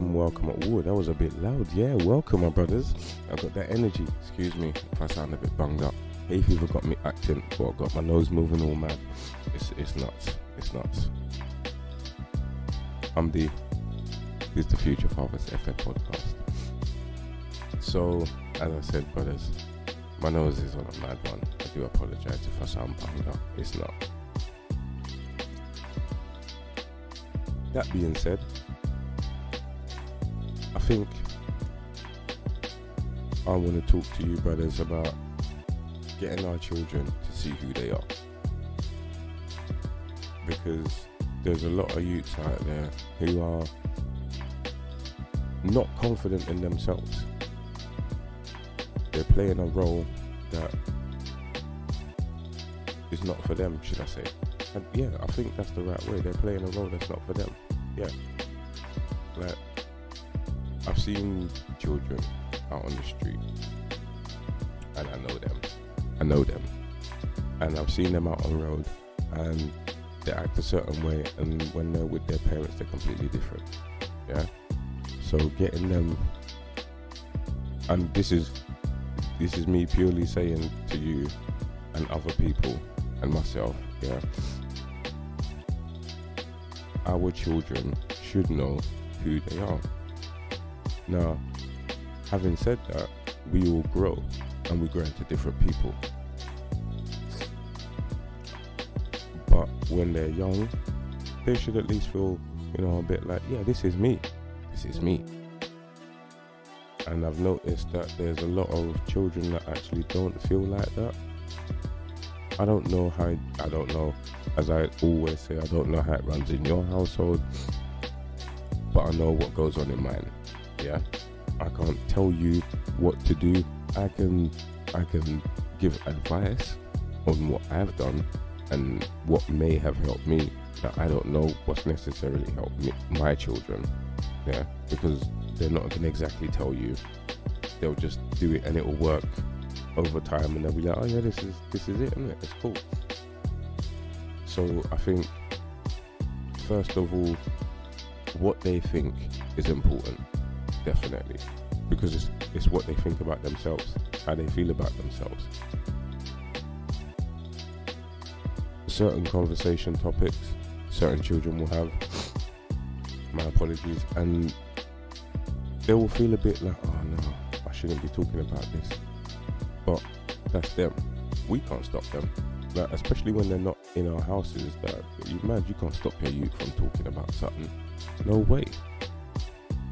Welcome. Oh, that was a bit loud. Yeah, welcome, my brothers. I've got that energy. Excuse me if I sound a bit bunged up. Hay fever got me acting. Well, got my nose moving all mad. It's nuts. It's nuts. This is the Future Fathers FM podcast. So, as I said, brothers, my nose is on a mad one. I do apologize if I sound bunged up. It's not. That being said, I think I want to talk to you brothers about getting our children to see who they are, because there's a lot of youths out there who are not confident in themselves. They're playing a role that is not for them, should I say. And yeah, I think that's the right way. They're playing a role that's not for them. Yeah. Like, I've seen children out on the street, and I know them. And I've seen them out on the road, and they act a certain way, and when they're with their parents, they're completely different. Yeah. So getting them, and this is me purely saying to you and other people and myself, yeah, our children should know who they are. Now, having said that, we all grow, and we grow into different people. But when they're young, they should at least feel, a bit like, yeah, this is me. And I've noticed that there's a lot of children that actually don't feel like that. I don't know, as I always say, I don't know how it runs in your household, but I know what goes on in mine. Yeah, I can't tell you what to do. I can give advice on what I've done and what may have helped me, that I don't know what's necessarily helped my children. Yeah, because they're not going to exactly tell you. They'll just do it and it will work over time, and they'll be like, oh yeah, this is it, isn't it? It's cool. So I think, first of all, what they think is important, definitely, because it's what they think about themselves, how they feel about themselves. Certain conversation topics certain children will have, my apologies, and they will feel a bit like, oh no, I shouldn't be talking about this. But that's them. We can't stop them. Like, especially when they're not in our houses, that you can't stop your youth from talking about something. No way.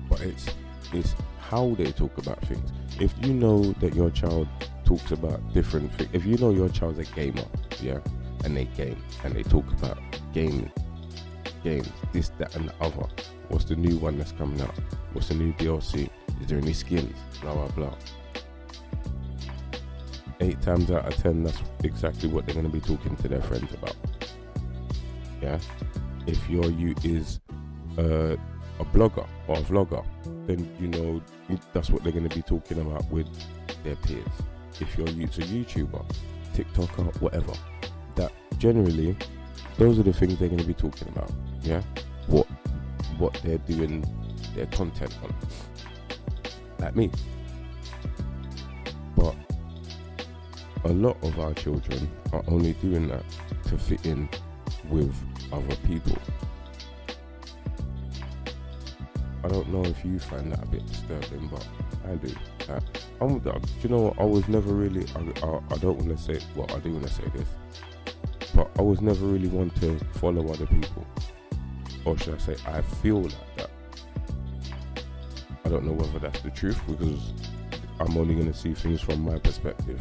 But it's how they talk about things. If you know that your child talks about different things, if you know your child's a gamer, yeah, and they game and they talk about games, this, that, and the other. What's the new one that's coming out? What's the new DLC? Is there any skins? Blah blah blah. 8 times out of 10, that's exactly what they're going to be talking to their friends about. Yeah. If your youth is a blogger or a vlogger, then that's what they're going to be talking about with their peers. If your youth's a YouTuber, TikToker, whatever, that generally those are the things they're going to be talking about. Yeah. What they're doing their content on, like me. But a lot of our children are only doing that to fit in with other people. I don't know if you find that a bit disturbing, but I do. I was never really, I don't want to say, well, I do want to say this, but I was never really one to follow other people. Or should I say, I feel like that. I don't know whether that's the truth, because I'm only going to see things from my perspective.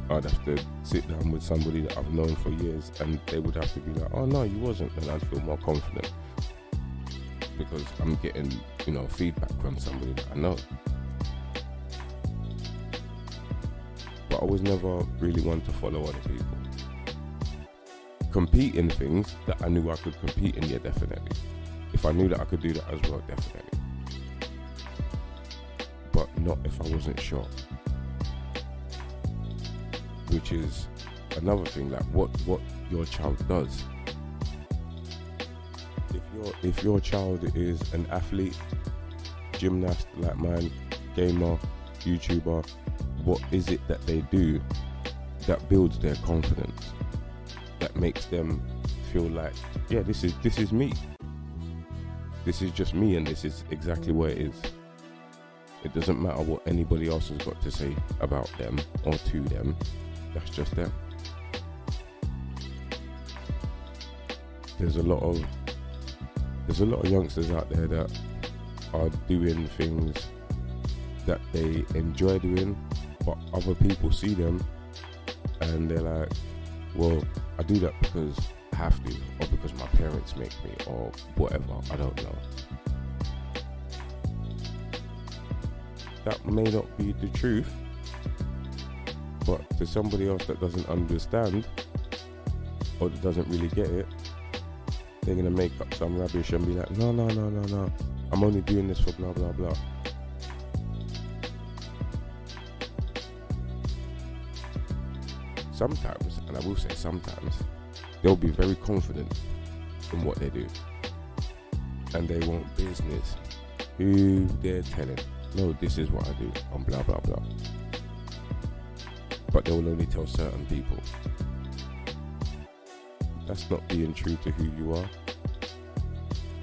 I'd have to sit down with somebody that I've known for years, and they would have to be like, oh no, you wasn't, and I'd feel more confident, because I'm getting, feedback from somebody that I know. But I was never really one to follow other people. Compete in things that I knew I could compete in, yeah, definitely. If I knew that I could do that as well, definitely. But not if I wasn't sure. Which is another thing, like what your child does. If if your child is an athlete, gymnast like mine, gamer, YouTuber, what is it that they do that builds their confidence, that makes them feel like, yeah, this is me. This is just me, and this is exactly what it is. It doesn't matter what anybody else has got to say about them or to them. That's just them. There's a lot of youngsters out there that are doing things that they enjoy doing, but other people see them and they're like, well, I do that because I have to, or because my parents make me, or whatever. I don't know. That may not be the truth, but to somebody else that doesn't understand or that doesn't really get it, they're gonna make up some rubbish and be like, no, I'm only doing this for blah blah blah. Sometimes, and I will say sometimes, they'll be very confident in what they do, and they won't business who they're telling, no, this is what I do, and blah blah blah. But they will only tell certain people. That's not being true to who you are.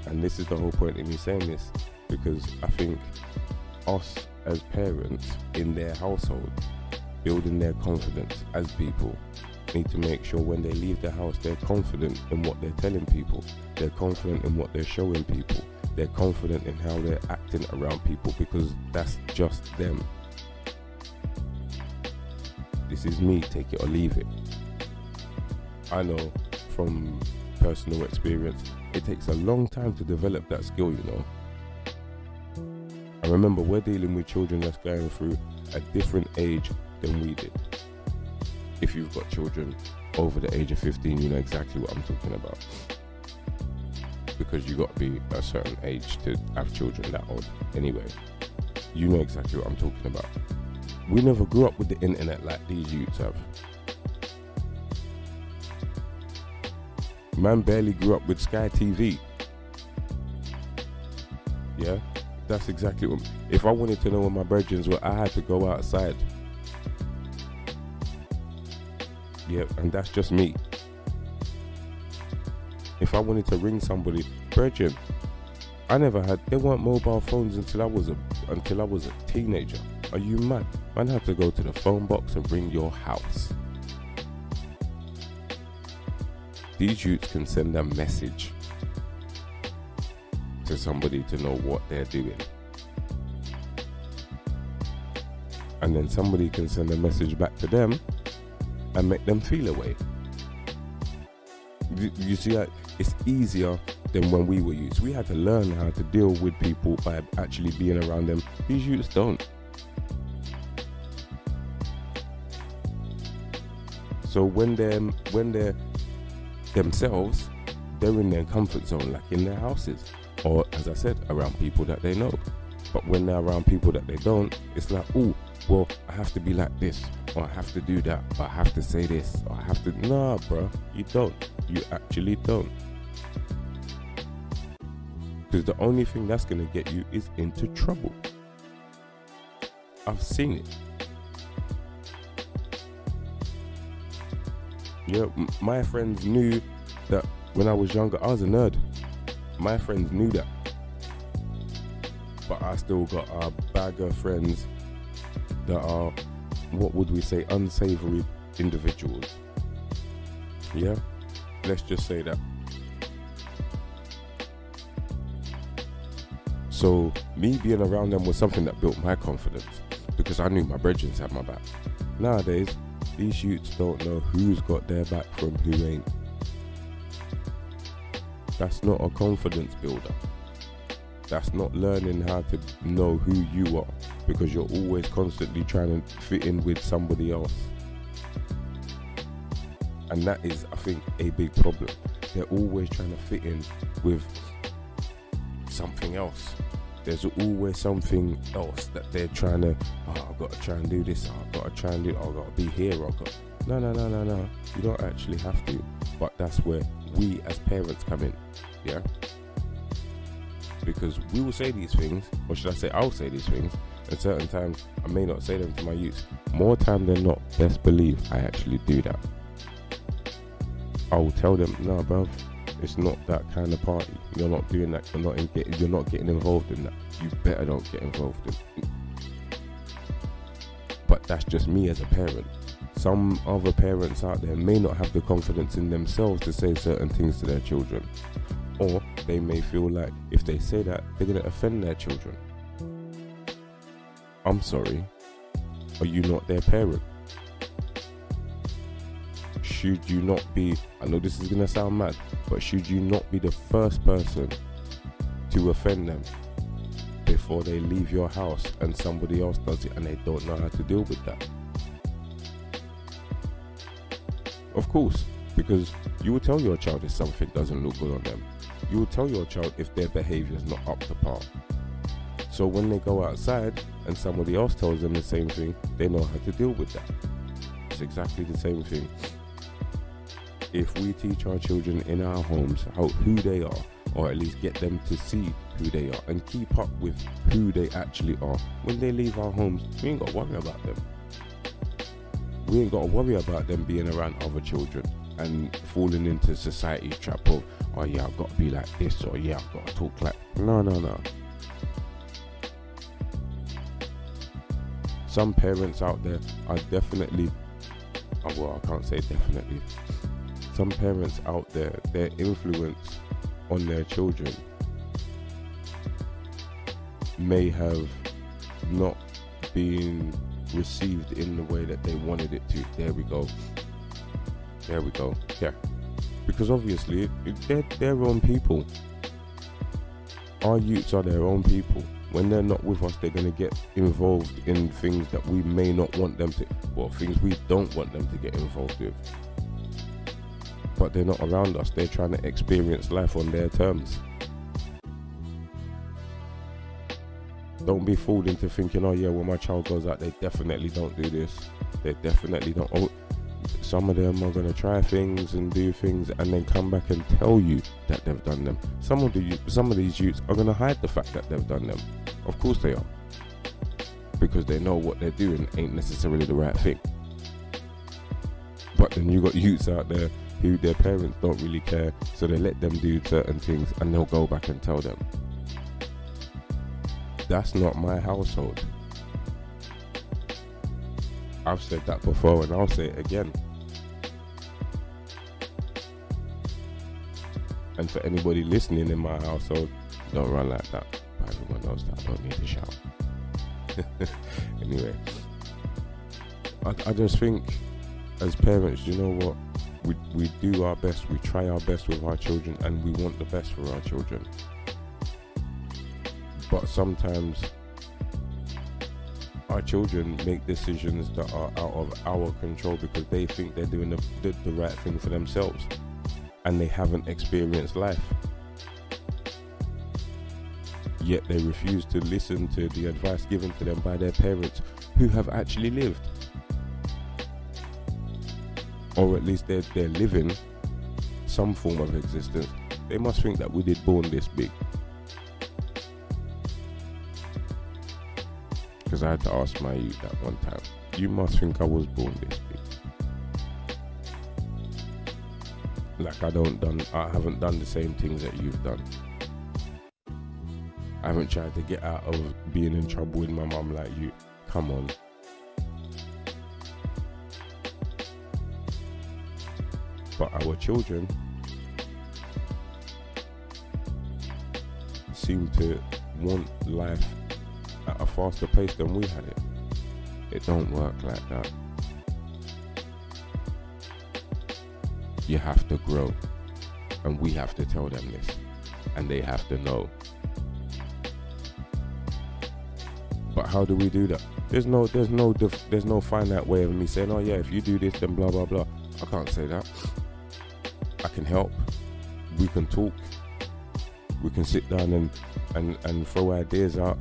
And this is the whole point in me saying this, because I think us as parents in their household, building their confidence as people, need to make sure when they leave the house, they're confident in what they're telling people, they're confident in what they're showing people, they're confident in how they're acting around people, because that's just them. This is me, take it or leave it. I know from personal experience, it takes a long time to develop that skill, you know. And remember, we're dealing with children that's going through a different age than we did. If you've got children over the age of 15, you know exactly what I'm talking about. Because you got to be a certain age to have children that old anyway. You know exactly what I'm talking about. We never grew up with the internet like these youths have. Man barely grew up with Sky TV. Yeah, that's exactly what. If I wanted to know where my brethren were, I had to go outside. Yeah, and that's just me. If I wanted to ring somebody, brethren, there weren't mobile phones until I was a teenager. Are you mad? Man had to go to the phone box and ring your house. These youths can send a message to somebody to know what they're doing. And then somebody can send a message back to them and make them feel away. You see, it's easier than when we were youths. We had to learn how to deal with people by actually being around them. These youths don't. So when they're themselves, they're in their comfort zone, like in their houses, or as I said, around people that they know. But when they're around people that they don't, it's like, oh, well, I have to be like this, or I have to do that, or I have to say this, or I have to. Nah, bro, you don't. You actually don't. Because the only thing that's gonna get you is into trouble. I've seen it. Yeah, my friends knew that when I was younger, I was a nerd. My friends knew that. But I still got a bag of friends that are, what would we say, unsavory individuals. Yeah? Let's just say that. So, me being around them was something that built my confidence, because I knew my brethren had my back. Nowadays, these youths don't know who's got their back from who ain't. That's not a confidence builder. That's not learning how to know who you are, because you're always constantly trying to fit in with somebody else. And that is, I think, a big problem. They're always trying to fit in with something else. There's always something else that they're trying to, I've got to try and do this, I've got to try and do it, I've got to be here, No. You don't actually have to. But that's where we as parents come in, yeah? because we will say these things, or should I say I'll say these things, and certain times I may not say them to my youths. More time than not, best believe I actually do that. I will tell them, no bruv, it's not that kind of party. You're not doing that. You're not getting involved in that. You better don't get involved in. But that's just me as a parent. Some other parents out there may not have the confidence in themselves to say certain things to their children, or they may feel like if they say that, they're going to offend their children. I'm sorry, are you not their parent? Should you not be, I know this is going to sound mad, but should you not be the first person to offend them before they leave your house and somebody else does it and they don't know how to deal with that? Of course, because you will tell your child if something doesn't look good on them. You will tell your child if their behavior is not up to par. So when they go outside and somebody else tells them the same thing, they know how to deal with that. It's exactly the same thing. If we teach our children in our homes who they are, or at least get them to see who they are and keep up with who they actually are, when they leave our homes, we ain't got to worry about them. We ain't got to worry about them being around other children and falling into society's trap of, oh yeah, I've got to be like this, or yeah, I've got to talk like... No. Some parents out there are definitely, I can't say definitely. Some parents out there, their influence on their children may have not been received in the way that they wanted it to. There we go. Yeah. Because obviously, they're their own people. Our youths are their own people. When they're not with us, they're going to get involved in things that we may not want them to, well, things we don't want them to get involved with. But they're not around us. They're trying to experience life on their terms. Don't be fooled into thinking, oh yeah, when my child goes out, they definitely don't do this. They definitely don't. Oh, some of them are going to try things and do things and then come back and tell you that they've done them. Some of these youths are going to hide the fact that they've done them. Of course they are. Because they know what they're doing ain't necessarily the right thing. But then you got youths out there who their parents don't really care, so they let them do certain things and they'll go back and tell them. That's not my household. I've said that before and I'll say it again. And for anybody listening in my household, don't run like that. But everyone knows that I don't need to shout. Anyway, I just think as parents, you know what? We do our best, we try our best with our children, and we want the best for our children. But sometimes our children make decisions that are out of our control because they think they're doing the right thing for themselves and they haven't experienced life. Yet they refuse to listen to the advice given to them by their parents who have actually lived. Or at least they're living some form of existence. They must think that we did born this big. Because I had to ask my youth that one time, you must think I was born this big. Like I haven't done the same things that you've done. I haven't tried to get out of being in trouble with my mum like you. Come on. But our children seem to want life at a faster pace than we had it. It don't work like that. You have to grow, and we have to tell them this, and they have to know. But how do we do that? There's no finite way of me saying, oh yeah, if you do this, then blah blah blah. I can't say that. I can help. We can talk. We can sit down and throw ideas out.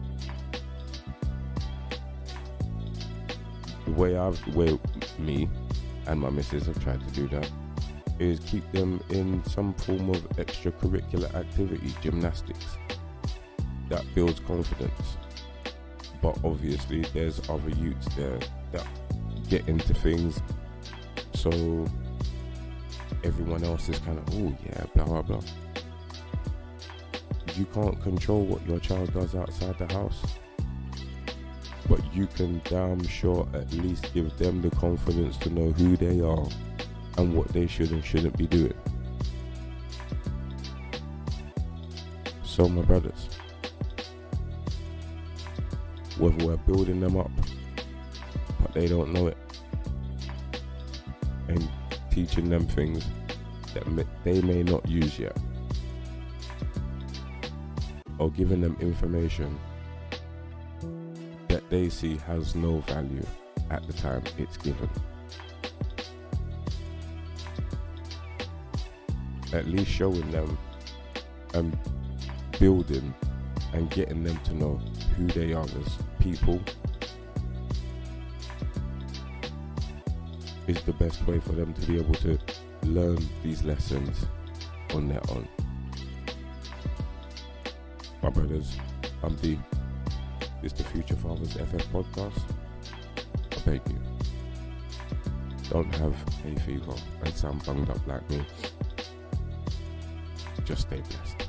The way me and my missus have tried to do that is keep them in some form of extracurricular activity, gymnastics. that builds confidence. But obviously there's other youths there that get into things, so everyone else is kind of, oh yeah, blah blah blah. You can't control what your child does outside the house, but you can damn sure at least give them the confidence to know who they are and what they should and shouldn't be doing. So my brothers, whether we're building them up but they don't know it, and teaching them things that they may not use yet, or giving them information that they see has no value at the time it's given, at least showing them and building and getting them to know who they are as people is the best way for them to be able to learn these lessons on their own. My brothers, I'm D. It's the Future Fathers FF podcast. I beg you, don't have hay fever and sound bunged up like me. Just stay blessed.